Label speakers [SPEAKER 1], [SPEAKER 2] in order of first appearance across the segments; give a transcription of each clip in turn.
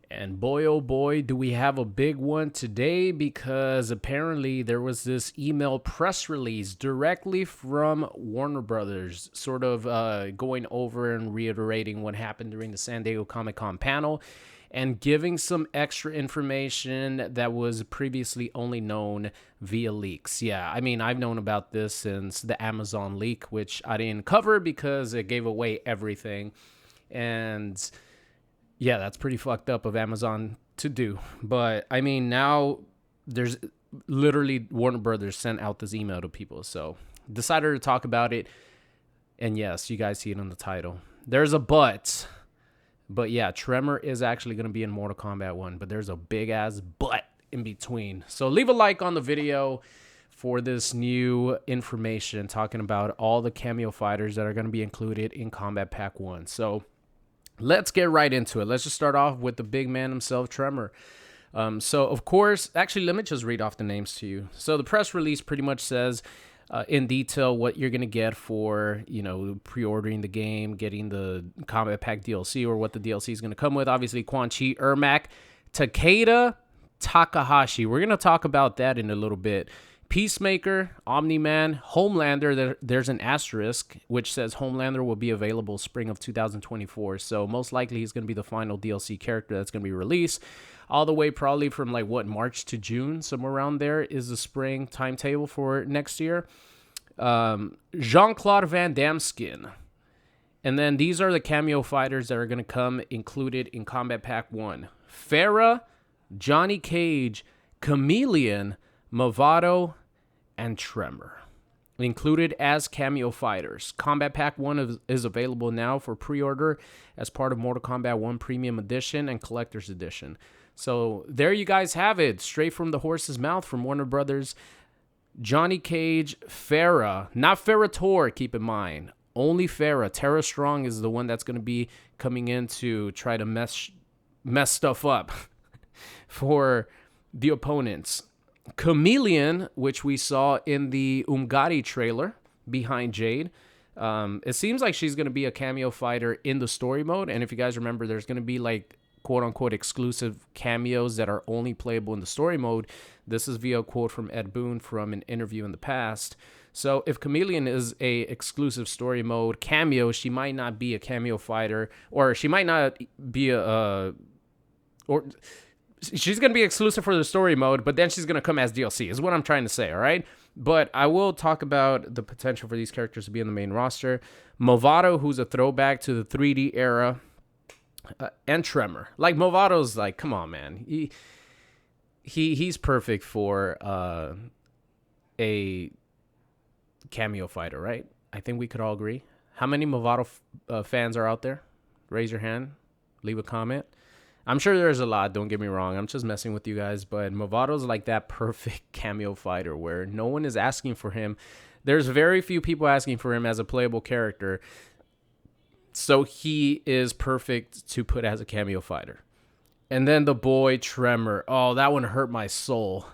[SPEAKER 1] And boy, oh boy, do we have a big one today, because apparently there was this email press release directly from Warner Brothers, sort of going over and reiterating what happened during the San Diego Comic-Con panel and giving some extra information that was previously only known via leaks. Yeah, I mean, I've known about this since the Amazon leak, which I didn't cover because it gave away everything. And yeah, that's pretty fucked up of Amazon to do. But I mean, now there's literally Warner Brothers sent out this email to people. So decided to talk about it. And yes, you guys see it on the title. There's a but. But yeah, Tremor is actually going to be in Mortal Kombat 1. But there's a big ass but in between. So leave a like on the video for this new information talking about all the cameo fighters that are going to be included in Combat Pack 1. So let's get right into it. Let's just start off with the big man himself, Tremor. So, of course, actually, let me just read off the names to you. So the press release pretty much says in detail what you're going to get for, pre-ordering the game, getting the Combat Pack DLC, or what the DLC is going to come with. Obviously, Quan Chi, Ermac, Takeda, Takahashi. We're going to talk about that in a little bit. Peacemaker, Omni-Man, Homelander. There's an asterisk which says Homelander will be available spring of 2024. So most likely he's going to be the final DLC character that's going to be released. All the way probably from March to June, somewhere around there is the spring timetable for next year. Jean-Claude Van Damme skin. And then these are the cameo fighters that are going to come included in Combat Pack 1. Farah, Johnny Cage, Chameleon, Movado, and Tremor. Included as cameo fighters. Combat Pack 1 is available now for pre-order as part of Mortal Kombat 1 Premium Edition and Collector's Edition. So there you guys have it, straight from the horse's mouth from Warner Brothers. Johnny Cage, Farah, not Ferrator, keep in mind. Only Farah. Tara Strong is the one that's going to be coming in to try to mess stuff up for the opponents. Chameleon, which we saw in the Umgadi trailer behind Jade. It seems like she's going to be a cameo fighter in the story mode. And if you guys remember, there's going to be quote-unquote exclusive cameos that are only playable in the story mode. This is via a quote from Ed Boon from an interview in the past. So if Chameleon is a exclusive story mode cameo, she might not be a cameo fighter, or she might not be she's going to be exclusive for the story mode, but then she's going to come as DLC, is what I'm trying to say, all right? But I will talk about the potential for these characters to be in the main roster. Movado, who's a throwback to the 3D era, and Tremor. Movado's come on, man. He's perfect for a cameo fighter, right? I think we could all agree. How many Movado fans are out there? Raise your hand. Leave a comment. I'm sure there's a lot, don't get me wrong. I'm just messing with you guys, but Movado's that perfect cameo fighter where no one is asking for him. There's very few people asking for him as a playable character. So he is perfect to put as a cameo fighter. And then the boy Tremor. Oh, that one hurt my soul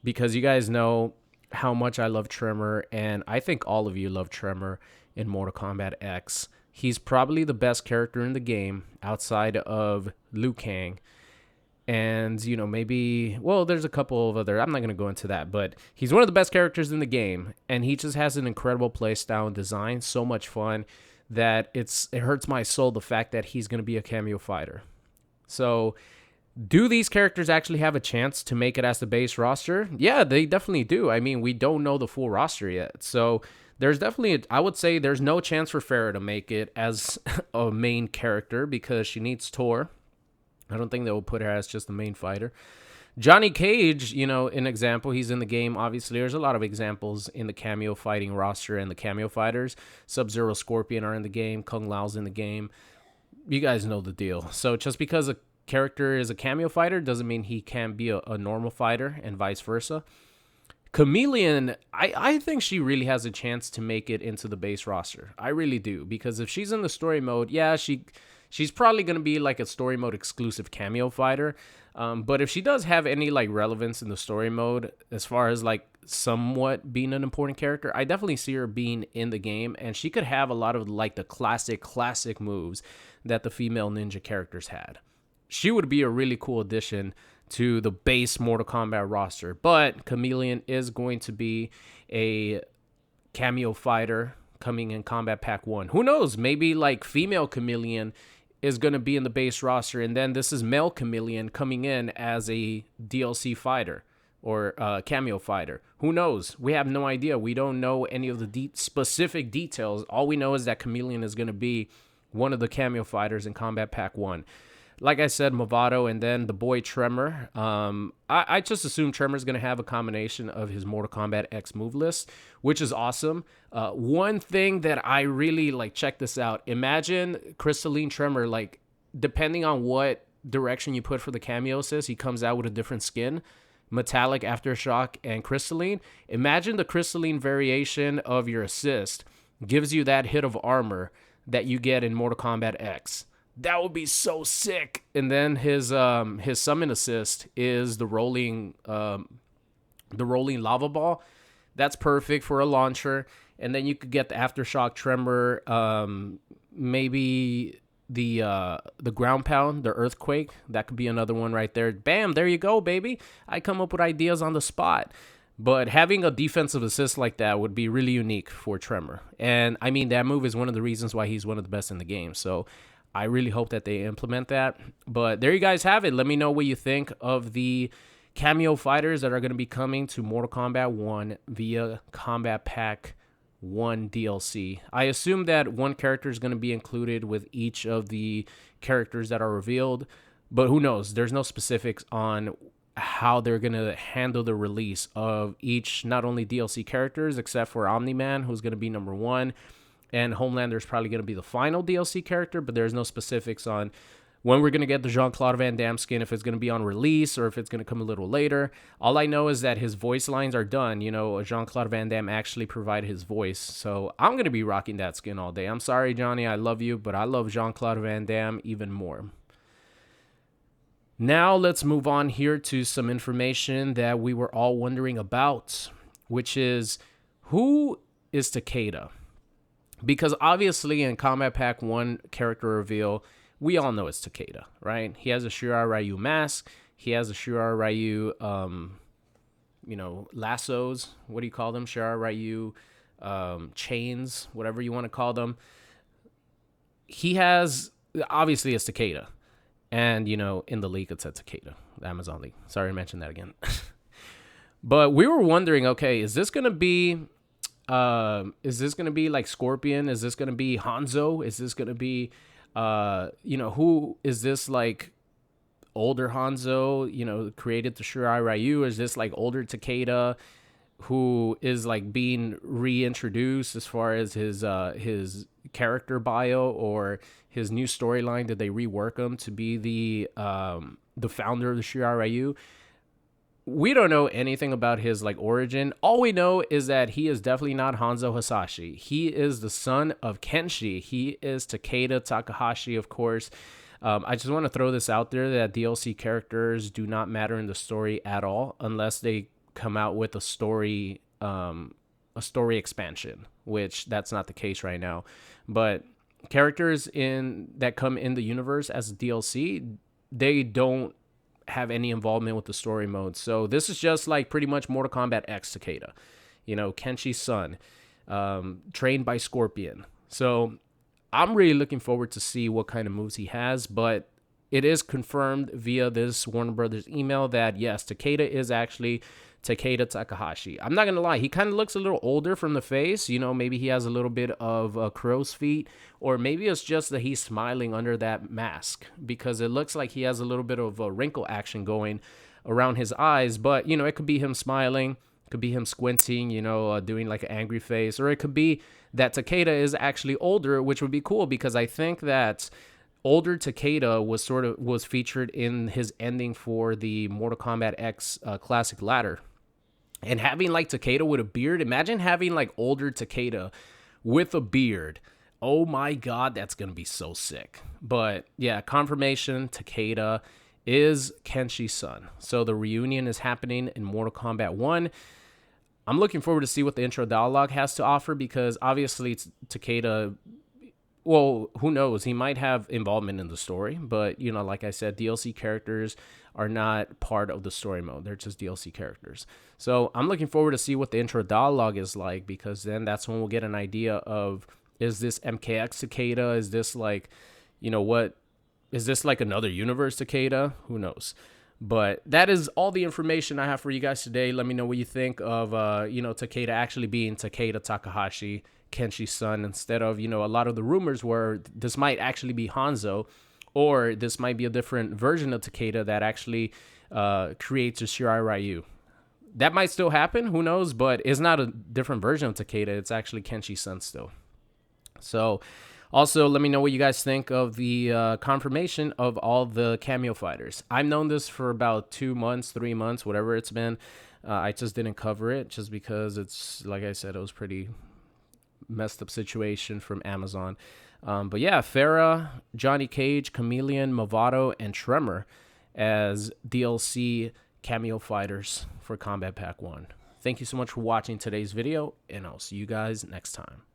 [SPEAKER 1] because you guys know how much I love Tremor, and I think all of you love Tremor in Mortal Kombat X. He's probably the best character in the game outside of Liu Kang. And, there's a couple of other, I'm not going to go into that, but he's one of the best characters in the game. And he just has an incredible play style and design, so much fun that it hurts my soul, the fact that he's going to be a cameo fighter. So do these characters actually have a chance to make it as the base roster? Yeah, they definitely do. I mean, we don't know the full roster yet. So there's definitely, I would say there's no chance for Farah to make it as a main character because she needs Tor. I don't think they will put her as just the main fighter. Johnny Cage, an example, he's in the game. Obviously, there's a lot of examples in the cameo fighting roster and the cameo fighters. Sub-Zero, Scorpion are in the game. Kung Lao's in the game. You guys know the deal. So just because a character is a cameo fighter doesn't mean he can be a normal fighter and vice versa. Chameleon, I think she really has a chance to make it into the base roster. I really do, because if she's in the story mode, yeah, she's probably going to be a story mode exclusive cameo fighter. But if she does have any relevance in the story mode, as far as somewhat being an important character, I definitely see her being in the game, and she could have a lot of the classic moves that the female ninja characters had. she would be a really cool addition to the base Mortal Kombat roster. But Chameleon is going to be a cameo fighter coming in Combat Pack 1. Who knows? Maybe like female Chameleon is going to be in the base roster, and then this is male Chameleon coming in as a DLC fighter or cameo fighter. Who knows? We have no idea. We don't know any of the specific details. All we know is that Chameleon is going to be one of the cameo fighters in Combat Pack 1. Like I said, Movado, and then the boy Tremor. I just assume Tremor's going to have a combination of his Mortal Kombat X move list, which is awesome. One thing that I really like, check this out. Imagine Crystalline Tremor, like, depending on what direction you put for the cameo assist, he comes out with a different skin. Metallic, Aftershock, and Crystalline. Imagine the Crystalline variation of your assist gives you that hit of armor that you get in Mortal Kombat X. That would be so sick. And then his summon assist is the rolling lava ball. That's perfect for a launcher. And then you could get the Aftershock Tremor, maybe the ground pound, the earthquake. That could be another one right there. Bam, there you go, baby. I come up with ideas on the spot. But having a defensive assist like that would be really unique for Tremor. And I mean, that move is one of the reasons why he's one of the best in the game. So I really hope that they implement that. But there you guys have it. Let me know what you think of the cameo fighters that are going to be coming to Mortal Kombat 1 via Combat Pack 1 DLC. I assume that one character is going to be included with each of the characters that are revealed. But who knows? There's no specifics on how they're going to handle the release of each, not only DLC characters, except for Omni-Man, who's going to be number 1. And Homelander is probably going to be the final DLC character, but there's no specifics on when we're going to get the Jean-Claude Van Damme skin, if it's going to be on release or if it's going to come a little later. All I know is that his voice lines are done. You know, Jean-Claude Van Damme actually provided his voice. So I'm going to be rocking that skin all day. I'm sorry, Johnny, I love you, but I love Jean-Claude Van Damme even more. Now let's move on here to some information that we were all wondering about, which is, who is Takeda? Because obviously in Combat Pack 1 character reveal, we all know it's Takeda, right? He has a Shirai Ryu mask. He has a Shirai Ryu, lassos. What do you call them? Shirai Ryu chains, whatever you want to call them. He has, obviously it's Takeda. And, in the leak, it said Takeda, the Amazon leak. Sorry to mention that again. But we were wondering, okay, is this going to be like Scorpion? Is this going to be Hanzo? Is this going to be, who is this, like older Hanzo, created the Shirai Ryu? Is this like older Takeda who is like being reintroduced as far as his character bio or his new storyline? Did they rework him to be the founder of the Shirai Ryu? We don't know anything about his like origin. All we know is that he is definitely not Hanzo Hasashi. He is the son of Kenshi. He is Takeda Takahashi, of course. I just want to throw this out there that DLC characters do not matter in the story at all unless they come out with a story expansion, which that's not the case right now. But characters that come in the universe as a DLC, they don't have any involvement with the story mode. So this is just like pretty much Mortal Kombat X Takeda, Kenshi's son, trained by Scorpion. So I'm really looking forward to see what kind of moves he has, but it is confirmed via this Warner Brothers email that yes, Takeda is actually Takeda Takahashi. I'm not going to lie. He kind of looks a little older from the face. Maybe he has a little bit of crow's feet, or maybe it's just that he's smiling under that mask because it looks like he has a little bit of a wrinkle action going around his eyes. But, it could be him smiling. It could be him squinting, doing like an angry face, or it could be that Takeda is actually older, which would be cool because I think that older Takeda was featured in his ending for the Mortal Kombat X Classic Ladder. And having like Takeda with a beard, imagine having like older Takeda with a beard. Oh my God, that's going to be so sick. But yeah, confirmation, Takeda is Kenshi's son. So the reunion is happening in Mortal Kombat 1. I'm looking forward to see what the intro dialogue has to offer because obviously Takeda well, who knows? He might have involvement in the story, but you know, like I said, DLC characters are not part of the story mode. They're just DLC characters. So I'm looking forward to see what the intro dialogue is like, because then that's when we'll get an idea of, is this MKX Cicada? Is this like, you know, what is this like another universe Cicada? Who knows? But that is all the information I have for you guys today. Let me know what you think of, you know, Takeda actually being Takeda Takahashi, Kenshi's son, instead of, you know, a lot of the rumors were this might actually be Hanzo, or this might be a different version of Takeda that actually creates a Shirai Ryu. That might still happen, who knows, but it's not a different version of Takeda. It's actually Kenshi's son still. So also, let me know what you guys think of the confirmation of all the Kameo fighters. I've known this for about 2 months, 3 months, whatever it's been. I just didn't cover it just because it's, like I said, it was pretty messed up situation from Amazon. But yeah, Farah, Johnny Cage, Chameleon, Movado, and Tremor as DLC Kameo fighters for Kombat Pack 1. Thank you so much for watching today's video, and I'll see you guys next time.